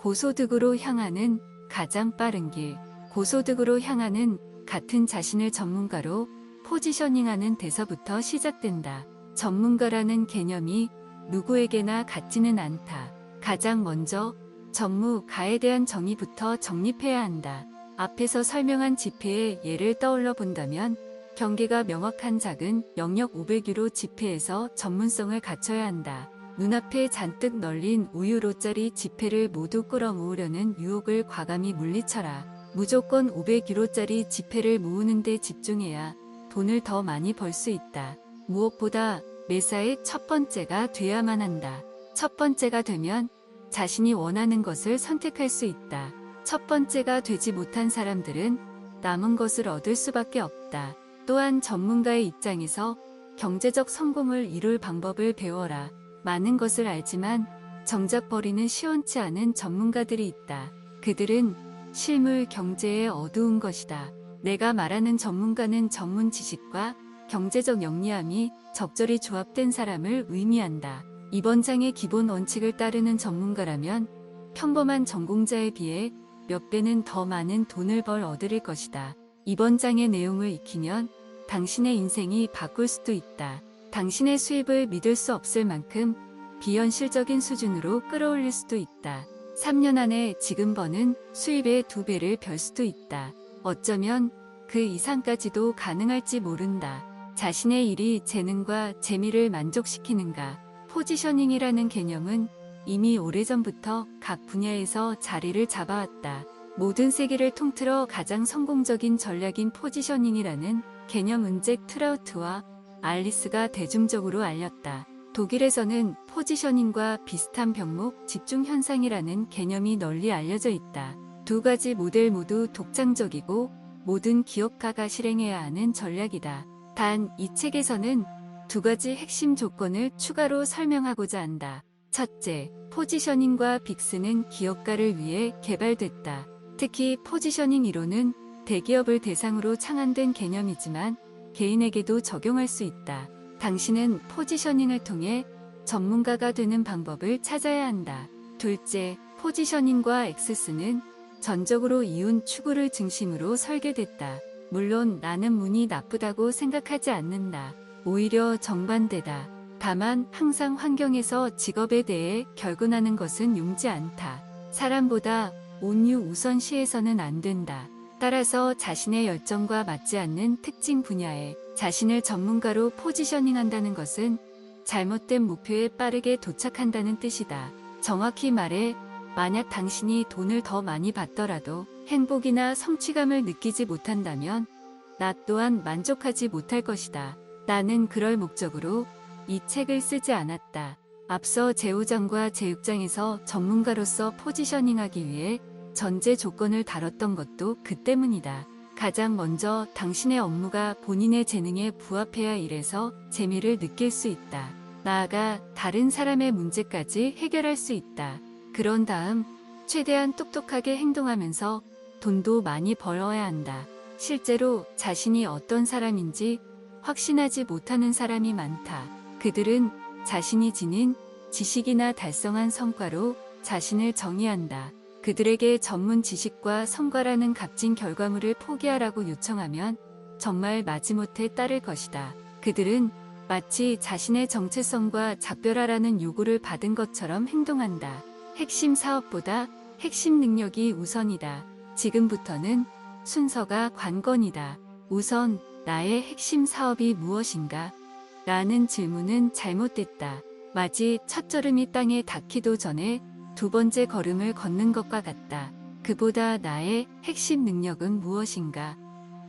고소득으로 향하는 가장 빠른 길. 고소득으로 향하는 같은 자신을 전문가로 포지셔닝하는 데서부터 시작된다. 전문가라는 개념이 누구에게나 같지는 않다. 가장 먼저 전무가에 대한 정의부터 정립해야 한다. 앞에서 설명한 지폐의 예를 떠올려 본다면 경계가 명확한 작은 영역 500유로 지폐에서 전문성을 갖춰야 한다. 눈앞에 잔뜩 널린 우유로짜리 지폐를 모두 끌어모으려는 유혹을 과감히 물리쳐라. 무조건 500유로짜리 지폐를 모으는 데 집중해야 돈을 더 많이 벌 수 있다. 무엇보다 매사의 첫 번째가 돼야만 한다. 첫 번째가 되면 자신이 원하는 것을 선택할 수 있다. 첫 번째가 되지 못한 사람들은 남은 것을 얻을 수밖에 없다. 또한 전문가의 입장에서 경제적 성공을 이룰 방법을 배워라. 많은 것을 알지만 정작 벌이는 시원치 않은 전문가들이 있다. 그들은 실물 경제의 어두운 것이다. 내가 말하는 전문가는 전문 지식과 경제적 영리함이 적절히 조합된 사람을 의미한다. 이번 장의 기본 원칙을 따르는 전문가라면 평범한 전공자에 비해 몇 배는 더 많은 돈을 얻을 것이다. 이번 장의 내용을 익히면 당신의 인생이 바꿀 수도 있다. 당신의 수입을 믿을 수 없을 만큼 비현실적인 수준으로 끌어올릴 수도 있다. 3년 안에 지금 버는 수입의 2배를 벌 수도 있다. 어쩌면 그 이상까지도 가능할지 모른다. 자신의 일이 재능과 재미를 만족시키는가? 포지셔닝이라는 개념은 이미 오래전부터 각 분야에서 자리를 잡아왔다. 모든 세계를 통틀어 가장 성공적인 전략인 포지셔닝이라는 개념은 잭 트라우트와 알리스가 대중적으로 알렸다. 독일에서는 포지셔닝과 비슷한 병목 집중현상이라는 개념이 널리 알려져 있다. 두 가지 모델 모두 독창적이고 모든 기업가가 실행해야 하는 전략이다. 단 이 책에서는 두 가지 핵심 조건을 추가로 설명하고자 한다. 첫째, 포지셔닝과 빅스는 기업가를 위해 개발됐다. 특히 포지셔닝 이론은 대기업을 대상으로 창안된 개념이지만 개인에게도 적용할 수 있다. 당신은 포지셔닝을 통해 전문가가 되는 방법을 찾아야 한다. 둘째, 포지셔닝과 엑세스는 전적으로 이윤 추구를 중심으로 설계됐다. 물론 나는 운이 나쁘다고 생각하지 않는다. 오히려 정반대다. 다만 항상 환경에서 직업에 대해 결근하는 것은 용지 않다. 사람보다 온유 우선시해서는 안 된다. 따라서 자신의 열정과 맞지 않는 특징 분야에 자신을 전문가로 포지셔닝한다는 것은 잘못된 목표에 빠르게 도착한다는 뜻이다. 정확히 말해 만약 당신이 돈을 더 많이 받더라도 행복이나 성취감을 느끼지 못한다면 나 또한 만족하지 못할 것이다. 나는 그럴 목적으로 이 책을 쓰지 않았다. 앞서 제5장과 제6장에서 전문가로서 포지셔닝하기 위해 전제 조건을 다뤘던 것도 그 때문이다. 가장 먼저 당신의 업무가 본인의 재능에 부합해야 일해서 재미를 느낄 수 있다. 나아가 다른 사람의 문제까지 해결할 수 있다. 그런 다음 최대한 똑똑하게 행동하면서 돈도 많이 벌어야 한다. 실제로 자신이 어떤 사람인지 확신하지 못하는 사람이 많다. 그들은 자신이 지닌 지식이나 달성한 성과로 자신을 정의한다. 그들에게 전문 지식과 성과라는 값진 결과물을 포기하라고 요청하면 정말 마지못해 따를 것이다. 그들은 마치 자신의 정체성과 작별하라는 요구를 받은 것처럼 행동한다. 핵심 사업보다 핵심 능력이 우선이다. 지금부터는 순서가 관건이다. 우선 나의 핵심 사업이 무엇인가? 라는 질문은 잘못됐다. 마치 첫걸음이 땅에 닿기도 전에 두 번째 걸음을 걷는 것과 같다. 그보다 나의 핵심 능력은 무엇인가?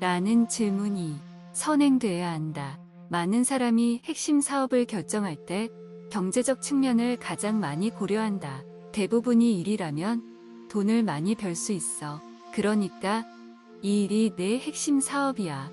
라는 질문이 선행돼야 한다. 많은 사람이 핵심 사업을 결정할 때 경제적 측면을 가장 많이 고려한다. 대부분이 일이라면 돈을 많이 벌 수 있어. 그러니까 이 일이 내 핵심 사업이야.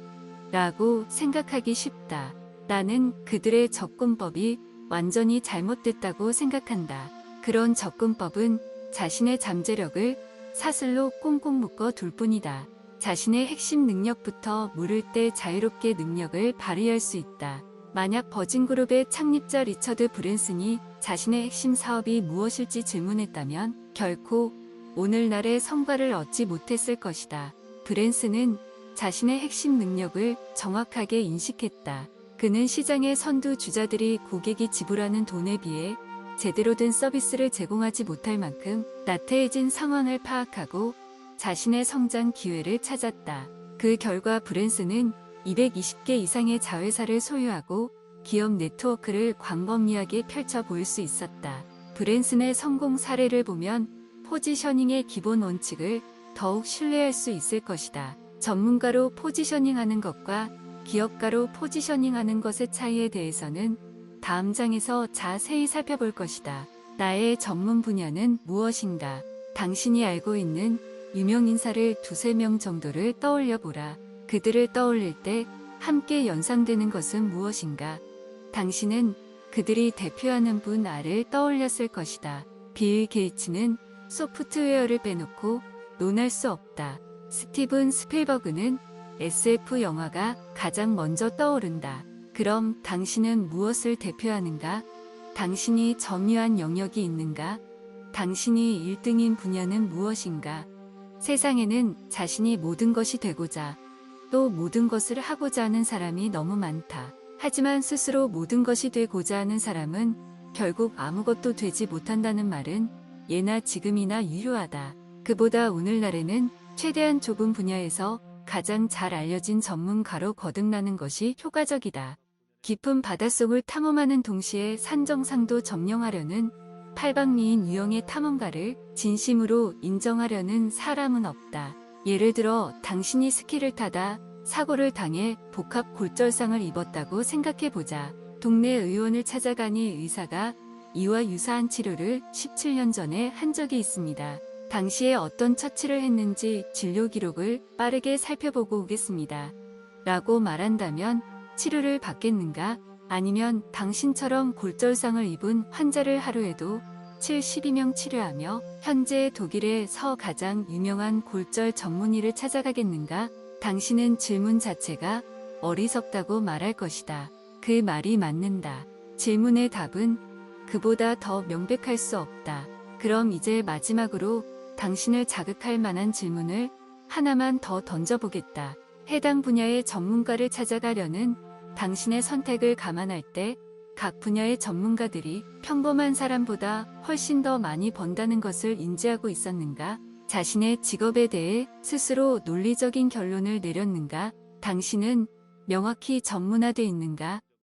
라고 생각하기 쉽다. 나는 그들의 접근법이 완전히 잘못됐다고 생각한다. 그런 접근법은 자신의 잠재력을 사슬로 꽁꽁 묶어 둘 뿐이다. 자신의 핵심 능력부터 물을 때 자유롭게 능력을 발휘할 수 있다. 만약 버진그룹의 창립자 리처드 브랜슨이 자신의 핵심 사업이 무엇일지 질문했다면 결코 오늘날의 성과를 얻지 못했을 것이다. 브랜슨은 자신의 핵심 능력을 정확하게 인식했다. 그는 시장의 선두 주자들이 고객이 지불하는 돈에 비해 제대로 된 서비스를 제공하지 못할 만큼 나태해진 상황을 파악하고 자신의 성장 기회를 찾았다. 그 결과 브랜슨은 220개 이상의 자회사를 소유하고 기업 네트워크를 광범위하게 펼쳐 보일 수 있었다. 브랜슨의 성공 사례를 보면 포지셔닝의 기본 원칙을 더욱 신뢰할 수 있을 것이다. 전문가로 포지셔닝하는 것과 기업가로 포지셔닝하는 것의 차이에 대해서는 다음 장에서 자세히 살펴볼 것이다. 나의 전문 분야는 무엇인가? 당신이 알고 있는 유명 인사를 2~3명 정도를 떠올려 보라. 그들을 떠올릴 때 함께 연상되는 것은 무엇인가? 당신은 그들이 대표하는 분 R을 떠올렸을 것이다. 빌 게이츠는 소프트웨어를 빼놓고 논할 수 없다. 스티븐 스필버그는 SF 영화가 가장 먼저 떠오른다. 그럼 당신은 무엇을 대표하는가? 당신이 점유한 영역이 있는가? 당신이 1등인 분야는 무엇인가? 세상에는 자신이 모든 것이 되고자 또 모든 것을 하고자 하는 사람이 너무 많다. 하지만 스스로 모든 것이 되고자 하는 사람은 결국 아무것도 되지 못한다는 말은 예나 지금이나 유효하다. 그보다 오늘날에는 최대한 좁은 분야에서 가장 잘 알려진 전문가로 거듭나는 것이 효과적이다. 깊은 바닷속을 탐험하는 동시에 산정상도 점령하려는 팔방미인 유형의 탐험가를 진심으로 인정하려는 사람은 없다. 예를 들어 당신이 스키를 타다 사고를 당해 복합 골절상을 입었다고 생각해보자. 동네 의원을 찾아가니 의사가 이와 유사한 치료를 17년 전에 한 적이 있습니다. 당시에 어떤 처치를 했는지 진료 기록을 빠르게 살펴보고 오겠습니다. 라고 말한다면 치료를 받겠는가? 아니면 당신처럼 골절상을 입은 환자를 하루에도 72명 치료하며 현재 독일에서 가장 유명한 골절 전문의를 찾아가겠는가? 당신은 질문 자체가 어리석다고 말할 것이다. 그 말이 맞는다. 질문의 답은 그보다 더 명백할 수 없다. 그럼 이제 마지막으로 당신을 자극할 만한 질문을 하나만 더 던져보겠다. 해당 분야의 전문가를 찾아가려는 당신의 선택을 감안할 때 각 분야의 전문가들이 평범한 사람보다 훨씬 더 많이 번다는 것을 인지하고 있었는가? 자신의 직업에 대해 스스로 논리적인 결론을 내렸는가? 당신은 명확히 전문화되어 있는가?